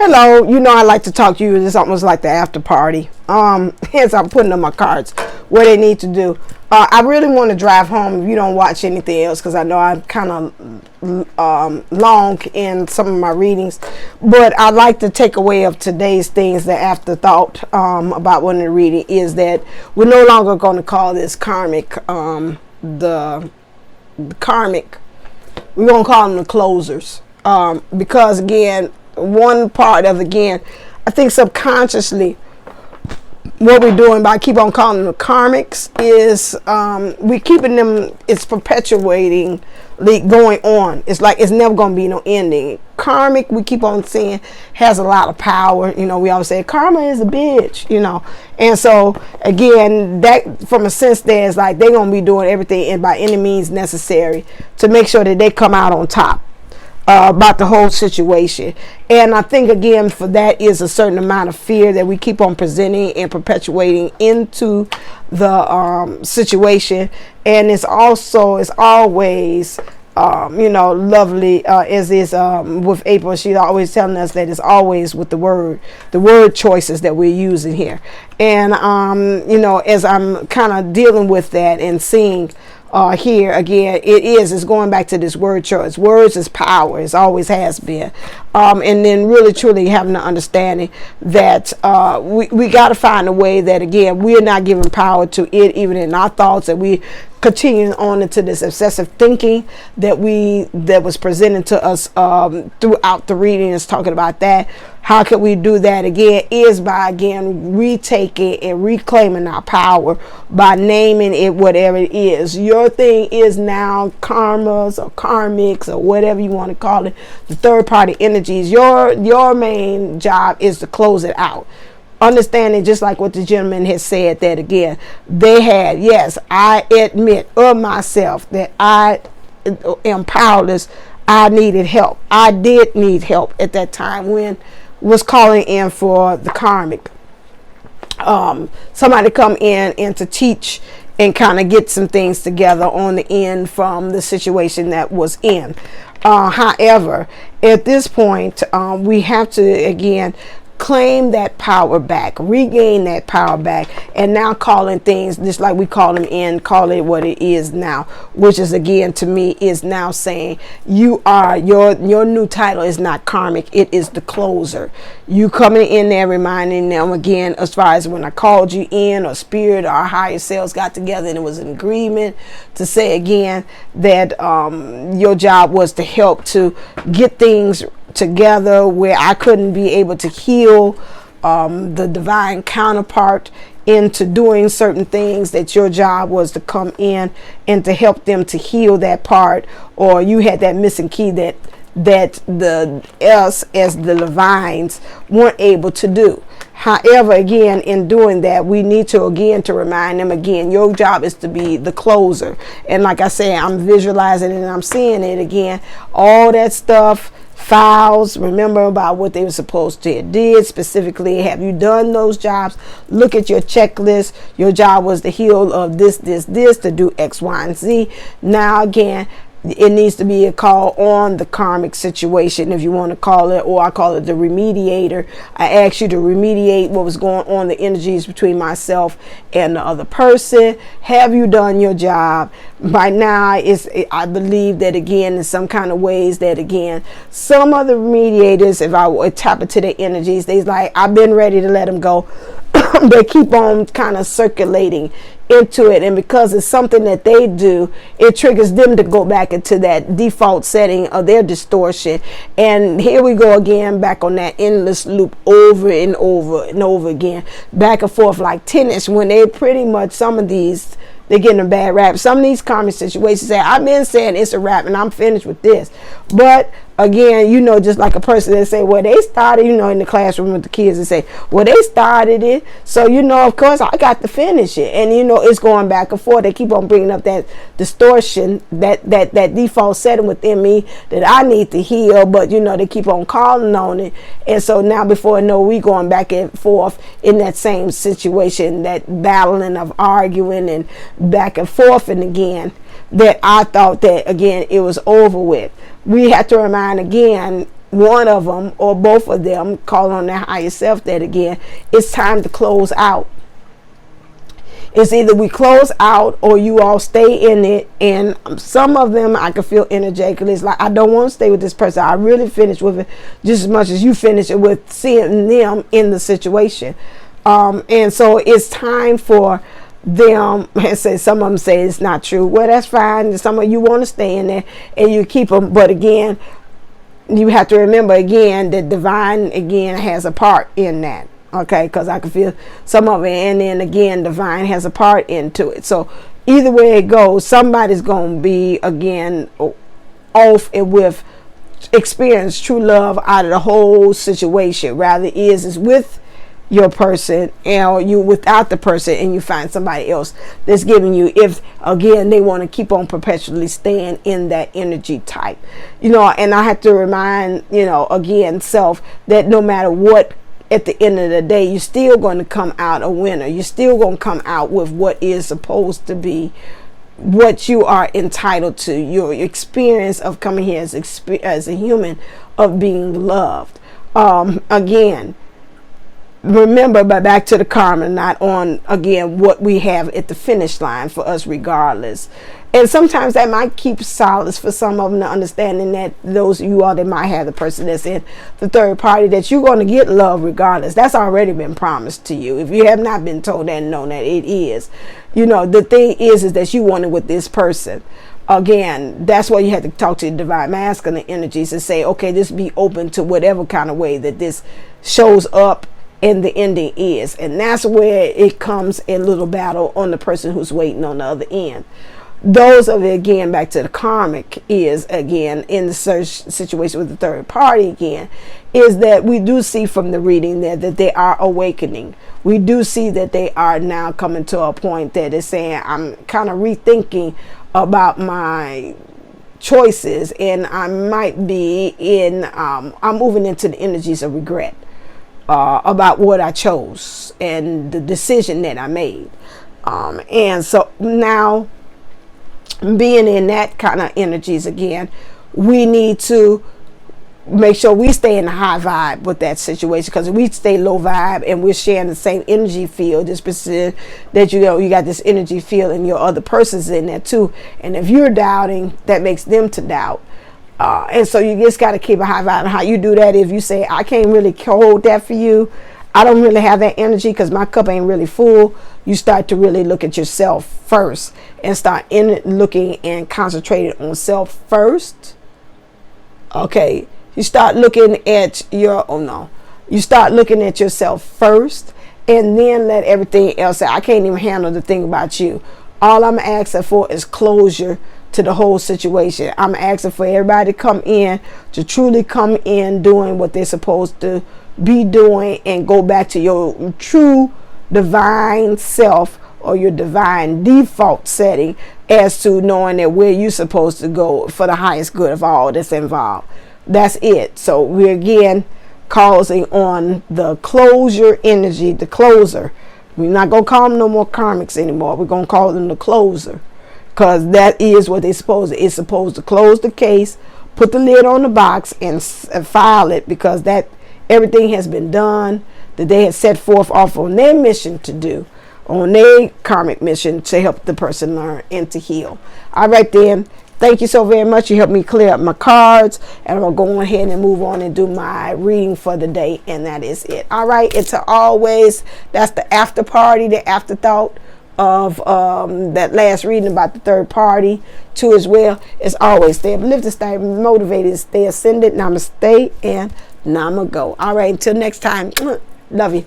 Hello, you know I like to talk to you. It's almost like the after party. Hence I'm putting on my cards what they need to do. I really want to drive home if you don't watch anything else, because I know I'm kind of long in some of my readings. But I'd like to take away of today's things, the afterthought about one of the reading is that we're no longer going to call this karmic, the karmic. We're going to call them the closers. Because again, one part of, again, I think subconsciously what we're doing by keep on calling them karmics is we're keeping them, it's perpetuating going on. It's like it's never going to be no ending. Karmic, we keep on saying, has a lot of power. You know, we always say karma is a bitch, you know. And so again, that from a sense there is like they're going to be doing everything and by any means necessary to make sure that they come out on top about the whole situation. And I think again for that is a certain amount of fear that we keep on presenting and perpetuating into the situation. And it's also, it's always you know, lovely as is with April. She's always telling us that it's always with the word choices that we're using here. And you know, as I'm kind of dealing with that and seeing here again, it's going back to this word choice. Words is power. It always has been. And then really truly having the understanding that we got to find a way that again we're not giving power to it even in our thoughts, that we continue on into this obsessive thinking that was presented to us throughout the reading is talking about that. How can we do that again is by again retaking and reclaiming our power by naming it whatever it is. Your thing is now karmas or karmics or whatever you want to call it, the third party energies. Your main job is to close it out. Understanding, just like what the gentleman has said, that again they had, yes, I admit of myself that I am powerless. I needed help. I did need help at that time when was calling in for the karmic, somebody come in and to teach and kind of get some things together on the end from the situation that was in. However, at this point we have to again claim that power back, regain that power back, and now calling things just like we call them in, call it what it is now, which is again to me is now saying you are your new title is not karmic, it is the closer. You coming in there reminding them again, as far as when I called you in, or spirit or our higher selves got together and it was an agreement to say again that your job was to help to get things together where I couldn't be able to heal the divine counterpart into doing certain things, that your job was to come in and to help them to heal that part, or you had that missing key that the us as the divines weren't able to do. However, again, in doing that, we need to again to remind them again, your job is to be the closer. And like I say, I'm visualizing it and I'm seeing it again, all that stuff, files, remember about what they were supposed to did specifically. Have you done those jobs? Look at your checklist. Your job was to heal of this, to do X, Y, and Z. Now again, it needs to be a call on the karmic situation, if you want to call it, or I call it the remediator. I asked you to remediate what was going on, the energies between myself and the other person. Have you done your job? By now, I believe that again, in some kind of ways that again, some of the remediators, if I would tap into their energies, they's like, I've been ready to let them go. They keep on kind of circulating into it, and because it's something that they do, it triggers them to go back into that default setting of their distortion. And here we go again, back on that endless loop over and over and over again, back and forth like tennis, when they pretty much, some of these, they're getting a bad rap. Some of these karmic situations say, I've been saying it's a rap and I'm finished with this. But again, you know, just like a person that say, well, they started, you know, in the classroom with the kids and say, well, they started it, so, you know, of course I got to finish it. And, you know, it's going back and forth. They keep on bringing up that distortion, that default setting within me that I need to heal, but, you know, they keep on calling on it. And so now before I know, we going back and forth in that same situation, that battling of arguing and back and forth, and again, that I thought that again it was over with. We have to remind again one of them or both of them call on their higher self that again, it's time to close out. It's either we close out or you all stay in it. And some of them I can feel energetically. It's like, I don't want to stay with this person. I really finished with it just as much as you finished it with seeing them in the situation. And so it's time for them, and say some of them say it's not true. Well, that's fine. Some of you want to stay in there and you keep them. But again, you have to remember again that divine again has a part in that. Okay, because I can feel some of it, and then again divine has a part into it. So either way it goes, somebody's going to be again off and with experience true love out of the whole situation. Rather is with your person, or you without the person, and you find somebody else that's giving you, if again they want to keep on perpetually staying in that energy type, and I have to remind again self that no matter what, at the end of the day, you're still going to come out a winner. You're still going to come out with what is supposed to be what you are entitled to. Your experience of coming here as a human, of being loved. Again, remember, but back to the karma, not on again what we have at the finish line for us regardless. And sometimes that might keep solace for some of them, to understanding that those of you all that might have the person that's in the third party, that you're going to get love regardless. That's already been promised to you. If you have not been told that and known that it is, the thing is that you want it with this person. Again, that's why you have to talk to the divine masculine energies and say, okay, this be open to whatever kind of way that this shows up and the ending is. And that's where it comes a little battle on the person who's waiting on the other end. Those of it, again, back to the karmic, is again in the search situation with the third party again, is that we do see from the reading there that they are awakening. We do see that they are now coming to a point that is saying, I'm kind of rethinking about my choices, and I might be in, I'm moving into the energies of regret about what I chose and the decision that I made. And so now, being in that kind of energies again, we need to make sure we stay in the high vibe with that situation, because if we stay low vibe and we're sharing the same energy field, this person that you got this energy field and your other person's in there too, and if you're doubting, that makes them to doubt. And so you just got to keep a high vibe. And how you do that, if you say, I can't really hold that for you, I don't really have that energy because my cup ain't really full, you start to really look at yourself first and start looking and concentrating on self first. Okay, you start looking at you start looking at yourself first, and then let everything else say, I can't even handle the thing about you. All I'm asking for is closure to the whole situation. I'm asking for everybody to come in, to truly come in doing what they're supposed to be doing, and go back to your true divine self, or your divine default setting, as to knowing that where you're supposed to go for the highest good of all that's involved. That's it. So we're again causing on the closure energy, the closer. We're not going to call them no more karmics anymore. We're going to call them the closer, because that is what they're supposed to. It's supposed to close the case, put the lid on the box, and file it, because that everything has been done that they had set forth off on their mission to do, on their karmic mission to help the person learn and to heal. All right then. Thank you so very much. You helped me clear up my cards, and I'm going to go ahead and move on and do my reading for the day, and that is it. All right. And to always, that's the after party, the afterthought of that last reading about the third party too as well. As always, stay uplifted, stay motivated, stay ascended. Namaste and Namago. All right. Until next time. Love you.